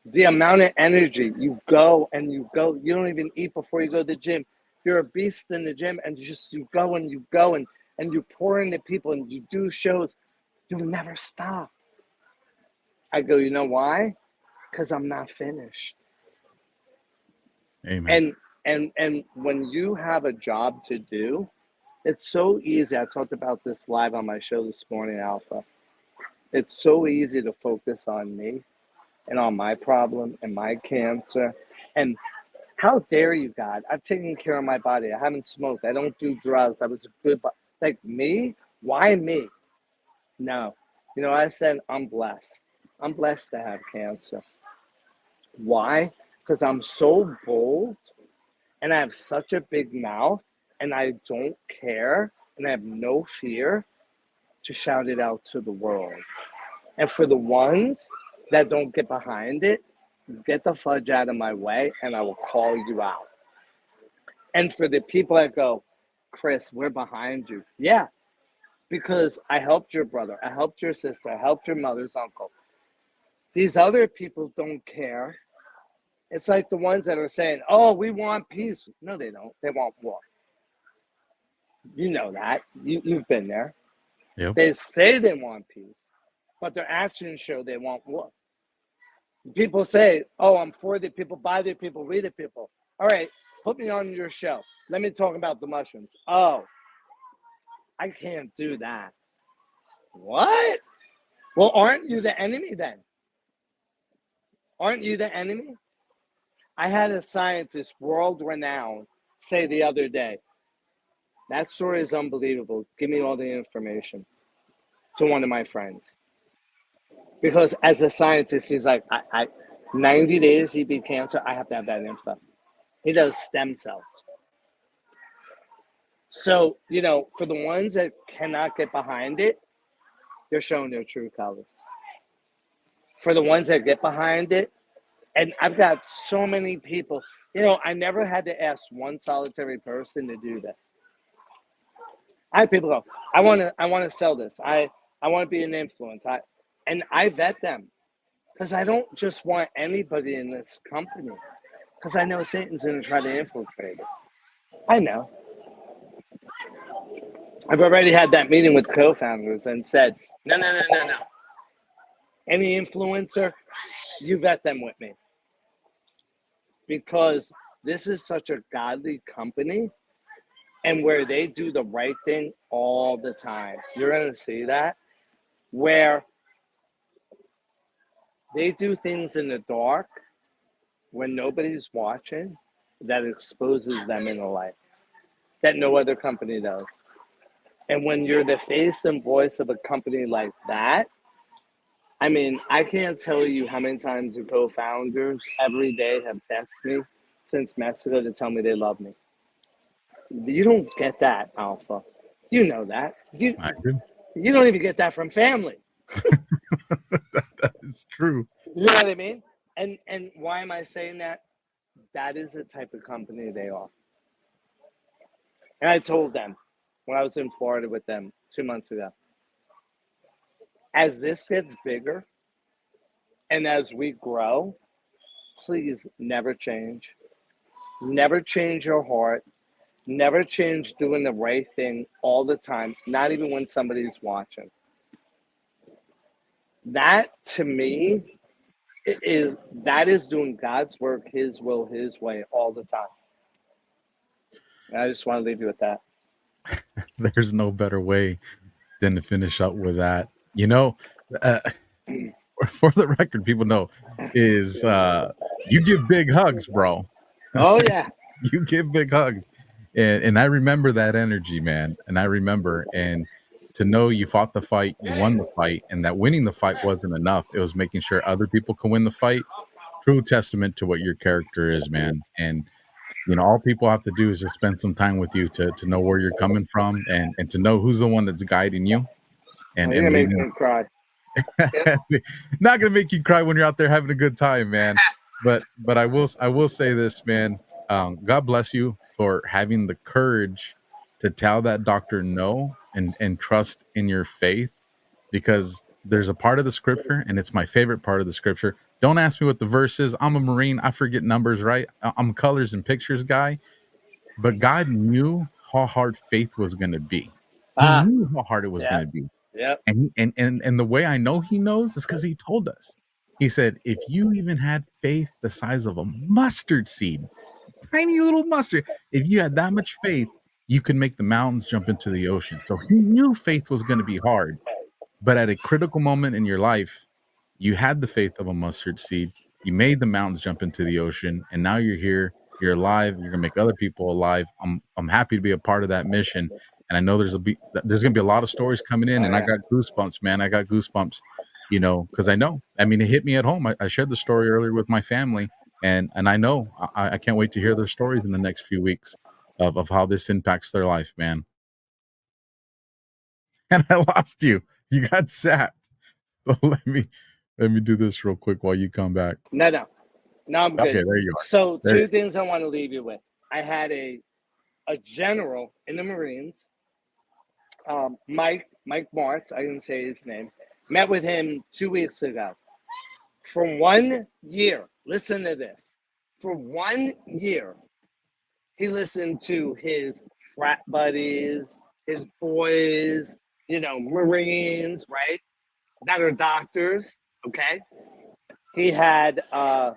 The amount of energy, you go, you don't even eat before you go to the gym. You're a beast in the gym, and you go and you pour into people, and you do shows. You never stop. I go, you know why? Because I'm not finished. Amen. And when you have a job to do, it's so easy. I talked about this live on my show this morning, Alpha. It's so easy to focus on me and on my problem and my cancer. And how dare you, God? I've taken care of my body. I haven't smoked. I don't do drugs. I was a good, like me? Why me? No. You know, I said, I'm blessed. I'm blessed to have cancer. Why? Because I'm so bold and I have such a big mouth and I don't care and I have no fear to shout it out to the world. And for the ones that don't get behind it, get the fudge out of my way and I will call you out. And for the people that go, Chris, we're behind you. Yeah, because I helped your brother, I helped your sister, I helped your mother's uncle. These other people don't care. It's like the ones that are saying, oh, we want peace. No, they don't. They want war. You know that. You've been there. Yep. They say they want peace, but their actions show they want war. People say, oh, I'm for the people, by the people, read the people. All right, put me on your show. Let me talk about the mushrooms. Oh, I can't do that. What? Well, aren't you the enemy then? Aren't you the enemy? I had a scientist, world-renowned, say the other day, that story is unbelievable. Give me all the information, to one of my friends. Because as a scientist, he's like, 90 days he beat cancer, I have to have that info. He does stem cells. So, you know, for the ones that cannot get behind it, they're showing their true colors. For the ones that get behind it, and I've got so many people, I never had to ask one solitary person to do this. I have people go, I want to sell this. I want to be an influence. And I vet them because I don't just want anybody in this company because I know Satan's going to try to infiltrate it. I know. I've already had that meeting with co-founders and said, no. Any influencer, you vet them with me. Because this is such a godly company and where they do the right thing all the time. You're going to see that where they do things in the dark when nobody's watching that exposes them in the light that no other company does. And when you're the face and voice of a company like that, I mean, I can't tell you how many times the co-founders every day have texted me since Mexico to tell me they love me. You don't get that, Alpha. You know that. I do. You don't even get that from family. That is true. You know what I mean? And why am I saying that? That is the type of company they are. And I told them when I was in Florida with them 2 months ago, as this gets bigger and as we grow, please never change. Never change your heart. Never change doing the right thing all the time, not even when somebody's watching. That, to me, is doing God's work, His will, His way all the time. And I just want to leave you with that. There's no better way than to finish up with that. For the record, people know is you give big hugs, bro. Oh, yeah. You give big hugs. And I remember that energy, man. And I remember, and to know you fought the fight, you won the fight, and that winning the fight wasn't enough. It was making sure other people can win the fight. True testament to what your character is, man. And all people have to do is just spend some time with you to know where you're coming from and to know who's the one that's guiding you and You're gonna make leading. me cry. Not gonna make you cry when you're out there having a good time, man. But I will say this, man. God bless you for having the courage to tell that doctor no and trust in your faith, because there's a part of the scripture, and it's my favorite part of the scripture. Don't ask me what the verse is. I'm a Marine. I forget numbers, right? I'm a colors and pictures guy. But God knew how hard faith was going to be. He knew how hard it was going to be. Yep. And the way I know He knows is because He told us. He said, if you even had faith the size of a mustard seed, tiny little mustard, if you had that much faith, you could make the mountains jump into the ocean. So He knew faith was going to be hard. But at a critical moment in your life, you had the faith of a mustard seed. You made the mountains jump into the ocean, and now you're here. You're alive. You're gonna make other people alive. I'm happy to be a part of that mission. And I know there's gonna be a lot of stories coming in, and I got goosebumps, man. I got goosebumps, because I know. I mean, it hit me at home. I shared the story earlier with my family, and I know I can't wait to hear their stories in the next few weeks of how this impacts their life, man. And I lost you. You got zapped. So let me do this real quick while you come back. No, I'm good. Okay, there you are. So two things I want to leave you with. I had a general in the Marines, Mike Martz, I didn't say his name, met with him 2 weeks ago. For 1 year, listen to this. For 1 year, he listened to his frat buddies, his boys, Marines, right? That are doctors, okay? He had what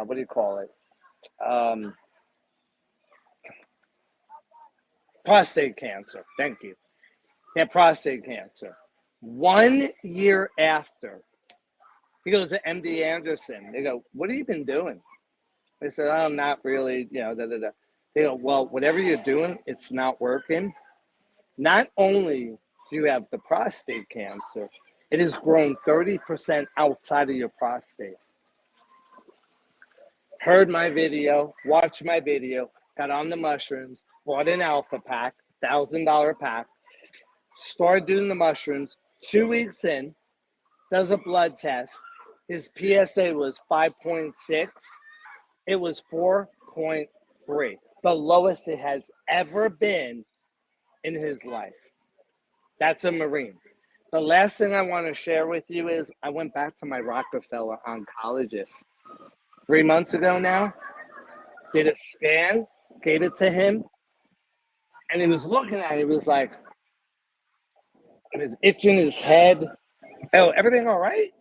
do you call it? Prostate cancer. Thank you. He had prostate cancer. 1 year after, he goes to MD Anderson. They go, what have you been doing? They said, oh, not really, They go, well, whatever you're doing, it's not working. Not only do you have the prostate cancer, it has grown 30% outside of your prostate. Heard my video, watched my video, got on the mushrooms, bought an alpha pack, $1,000 pack, started doing the mushrooms. 2 weeks in, does a blood test. His PSA was 5.6. It was 4.3, the lowest it has ever been in his life. That's a Marine. The last thing I want to share with you is I went back to my Rockefeller oncologist 3 months ago now, did a scan, gave it to him, and he was looking at it. He was like, he was itching his head. Oh, everything all right?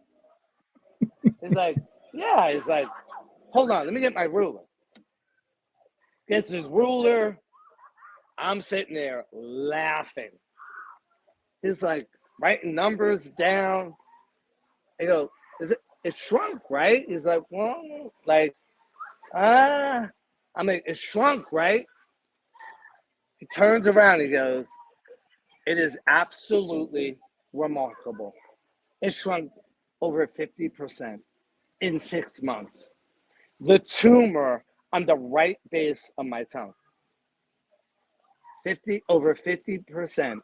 He's like, yeah. He's like, hold on, let me get my ruler. Gets his ruler. I'm sitting there laughing. He's like writing numbers down. I go, it shrunk, right? He's like, well, like, I mean, it shrunk, right? He turns around, he goes, it is absolutely remarkable. It shrunk over 50% in 6 months. The tumor on the right base of my tongue, over 50%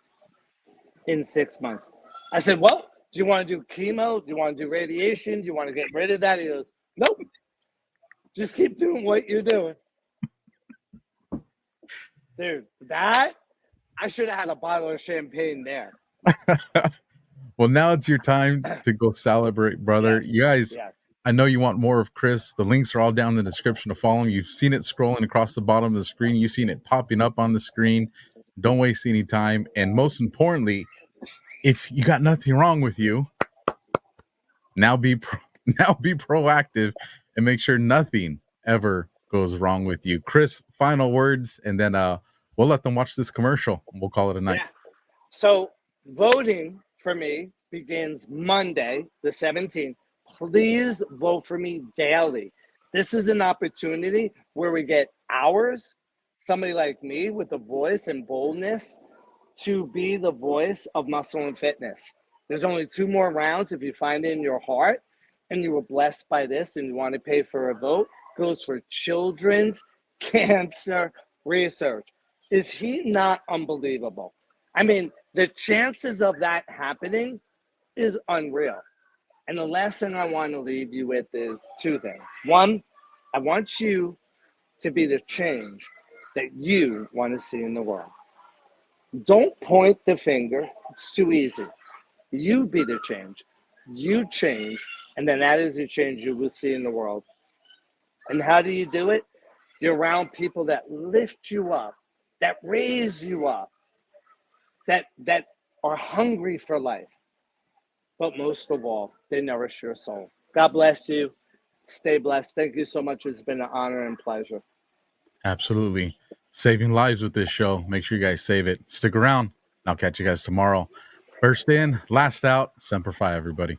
in 6 months. I said, well, do you want to do chemo? Do you want to do radiation? Do you want to get rid of that? He goes, nope. Just keep doing what you're doing. Dude, that, I should have had a bottle of champagne there. Well, now it's your time to go celebrate, brother. Yes, You guys, yes. I know you want more of Chris. The links are all down in the description to follow him. You've seen it scrolling across the bottom of the screen. You've seen it popping up on the screen. Don't waste any time. And most importantly, if you got nothing wrong with you, now be proactive and make sure nothing ever goes wrong with you. Chris, final words, and then we'll let them watch this commercial. We'll call it a night. Yeah. So voting for me begins Monday, the 17th. Please vote for me daily. This is an opportunity where we get hours, somebody like me with the voice and boldness to be the voice of muscle and fitness. There's only 2 more rounds. If you find it in your heart and you were blessed by this and you want to pay for a vote, goes for children's cancer research. Is he not unbelievable? I mean, the chances of that happening is unreal. And the last thing I want to leave you with is 2 things. One, I want you to be the change that you want to see in the world. Don't point the finger. It's too easy. You be the change. You change, and then that is the change you will see in the world. And how do you do it? You're around people that lift you up, that raise you up, that are hungry for life. But most of all, they nourish your soul. God bless you. Stay blessed. Thank you so much. It's been an honor and pleasure. Absolutely. Saving lives with this show. Make sure you guys save it. Stick around. I'll catch you guys tomorrow. First in, last out. Semper Fi, everybody.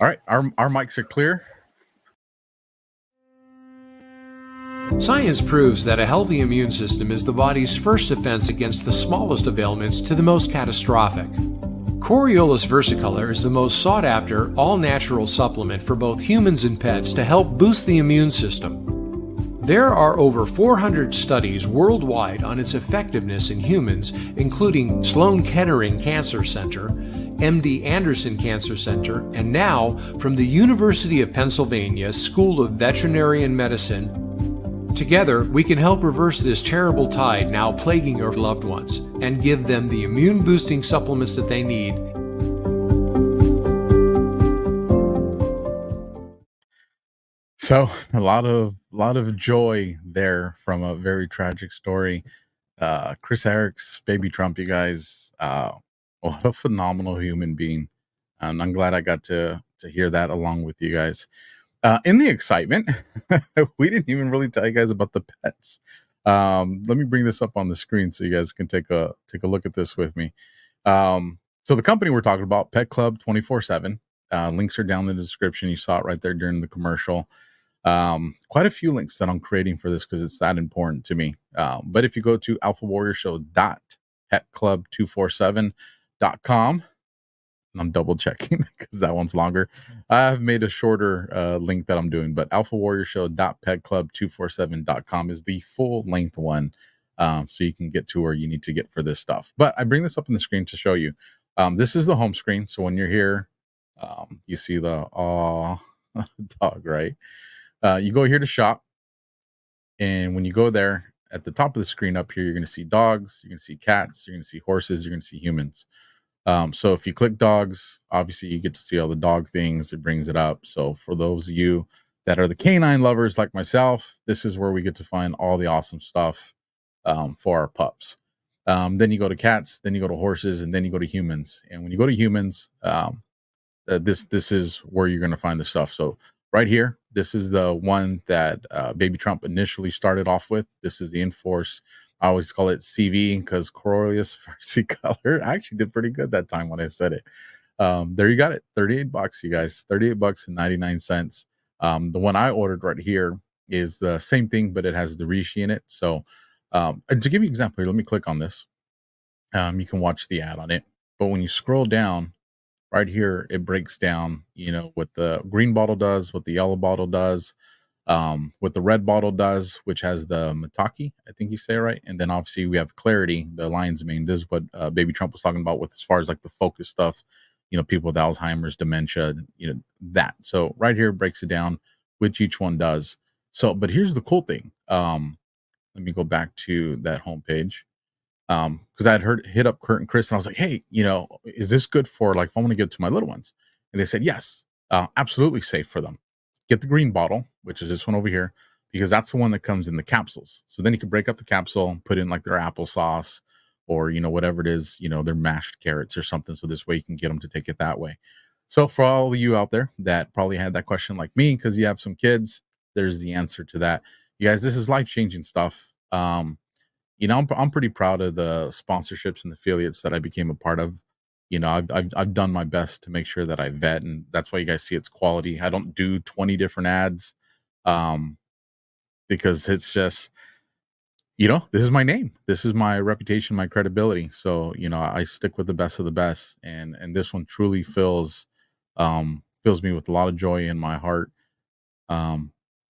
All right. Our mics are clear. Science proves that a healthy immune system is the body's first defense against the smallest of ailments to the most catastrophic. Coriolus versicolor is the most sought-after, all-natural supplement for both humans and pets to help boost the immune system. There are over 400 studies worldwide on its effectiveness in humans, including Sloan Kettering Cancer Center, MD Anderson Cancer Center, and now from the University of Pennsylvania School of Veterinary Medicine. Together, we can help reverse this terrible tide now plaguing your loved ones and give them the immune-boosting supplements that they need. So a lot of joy there from a very tragic story. Chris ERYX, baby Trump, you guys, what a phenomenal human being. And I'm glad I got to hear that along with you guys. In the excitement, we didn't even really tell you guys about the pets. Let me bring this up on the screen so you guys can take a look at this with me. So the company we're talking about, Pet Club 24/7. Links are down in the description. You saw it right there during the commercial. Quite a few links that I'm creating for this because it's that important to me. But if you go to alphawarriorshow.petclub247.com, and I'm double checking because that one's longer. I've made a shorter link that I'm doing, but alphawarriorshow.petclub247.com is the full length one. So you can get to where you need to get for this stuff. But I bring this up on the screen to show you This is the home screen. So when you're here, you see the dog, right? You go here to shop. And when you go there, at the top of the screen up here, you're going to see dogs, you're going to see cats, you're going to see horses, you're going to see humans. So if you click dogs, obviously you get to see all the dog things. It brings it up. So for those of you that are the canine lovers like myself, this is where we get to find all the awesome stuff for our pups. Then you go to cats, then you go to horses, and then you go to humans. And when you go to humans, this is where you're going to find the stuff. So right here, this is the one that Baby Trump initially started off with. This is the Enforce. I always call it CV because Coriolis versicolor. I actually did pretty good that time when I said it. There you got it. $38, you guys. $38.99. The one I ordered right here is the same thing, but it has the Rishi in it. So and to give you an example here, let me click on this. You can watch the ad on it. But when you scroll down, right here, it breaks down, what the green bottle does, what the yellow bottle does, what the red bottle does, which has the Mataki, I think you say it right. And then obviously we have Clarity, the lion's mane. This is what Baby Trump was talking about with as far as like the focus stuff, people with Alzheimer's, dementia, that. So right here it breaks it down, which each one does. So, but here's the cool thing. Let me go back to that homepage. Because I had hit up Kurt and Chris, and I was like, hey, is this good for like if I want to give it to my little ones? And they said, yes, absolutely safe for them. Get the green bottle, which is this one over here, because that's the one that comes in the capsules. So then you can break up the capsule and put in like their applesauce or, whatever it is, their mashed carrots or something. So this way you can get them to take it that way. So for all of you out there that probably had that question like me, because you have some kids, there's the answer to that. You guys, this is life-changing stuff. I'm pretty proud of the sponsorships and affiliates that I became a part of. I've done my best to make sure that I vet, and that's why you guys see it's quality. I don't do 20 different ads, because it's just, this is my name, this is my reputation, my credibility. So, I stick with the best of the best, and this one truly fills me with a lot of joy in my heart. My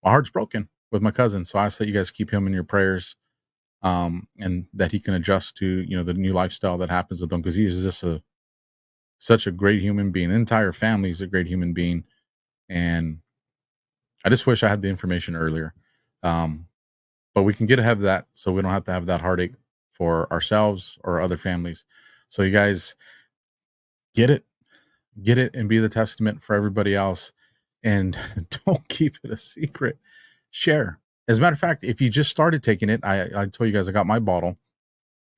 heart's broken with my cousin, so I ask that you guys keep him in your prayers. And that he can adjust to, the new lifestyle that happens with him, because he is just such a great human being. The entire family is a great human being. And I just wish I had the information earlier. But we can get ahead of that, so we don't have to have that heartache for ourselves or other families. So you guys get it and be the testament for everybody else. And don't keep it a secret. Share. As a matter of fact, if you just started taking it, I told you guys I got my bottle.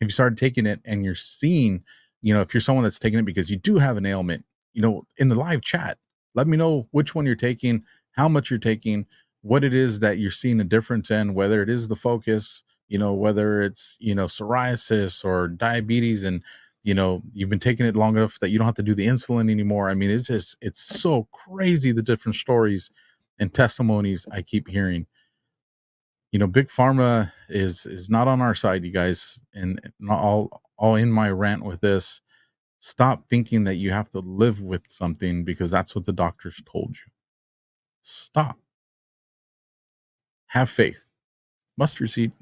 If you started taking it and you're seeing, if you're someone that's taking it because you do have an ailment, in the live chat, let me know which one you're taking, how much you're taking, what it is that you're seeing a difference in, whether it is the focus, whether it's, psoriasis or diabetes, and, you've been taking it long enough that you don't have to do the insulin anymore. I mean, it's so crazy, the different stories and testimonies I keep hearing. Big Pharma is not on our side, you guys, and all in my rant with this. Stop thinking that you have to live with something because that's what the doctors told you. Stop. Have faith. Mustard seed.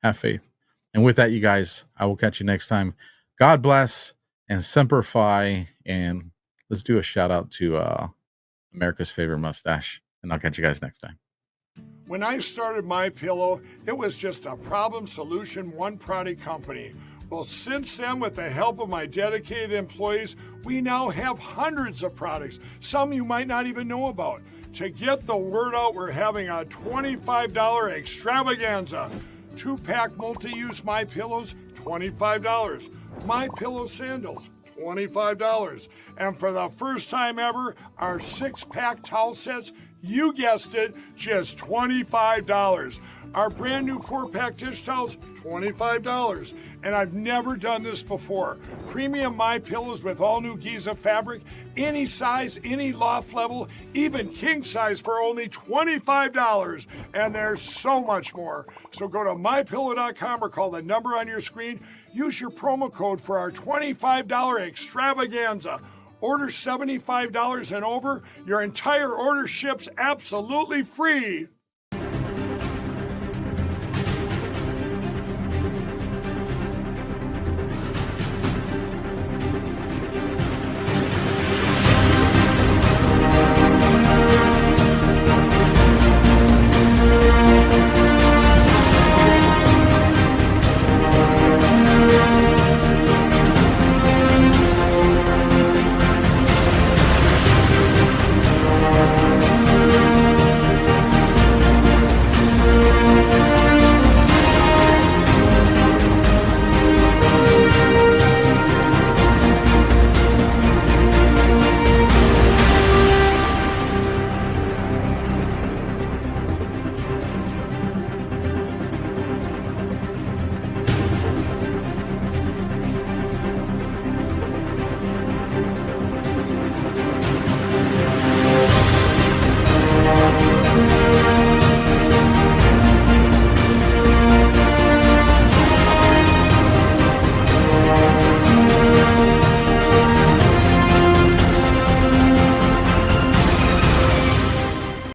Have faith. And with that, you guys, I will catch you next time. God bless and Semper Fi. And let's do a shout out to America's favorite mustache. And I'll catch you guys next time. When I started MyPillow, it was just a problem solution, one product company. Well, since then, with the help of my dedicated employees, we now have hundreds of products, some you might not even know about. To get the word out, we're having a $25 extravaganza. 2-pack multi-use MyPillows, $25. MyPillow sandals, $25. And for the first time ever, our 6-pack towel sets, you guessed it, just $25. Our brand new 4-pack dish towels, $25. And I've never done this before. Premium MyPillows with all new Giza fabric, any size, any loft level, even king size for only $25. And there's so much more. So go to MyPillow.com or call the number on your screen. Use your promo code for our $25 extravaganza. Order $75 and over. Your entire order ships absolutely free.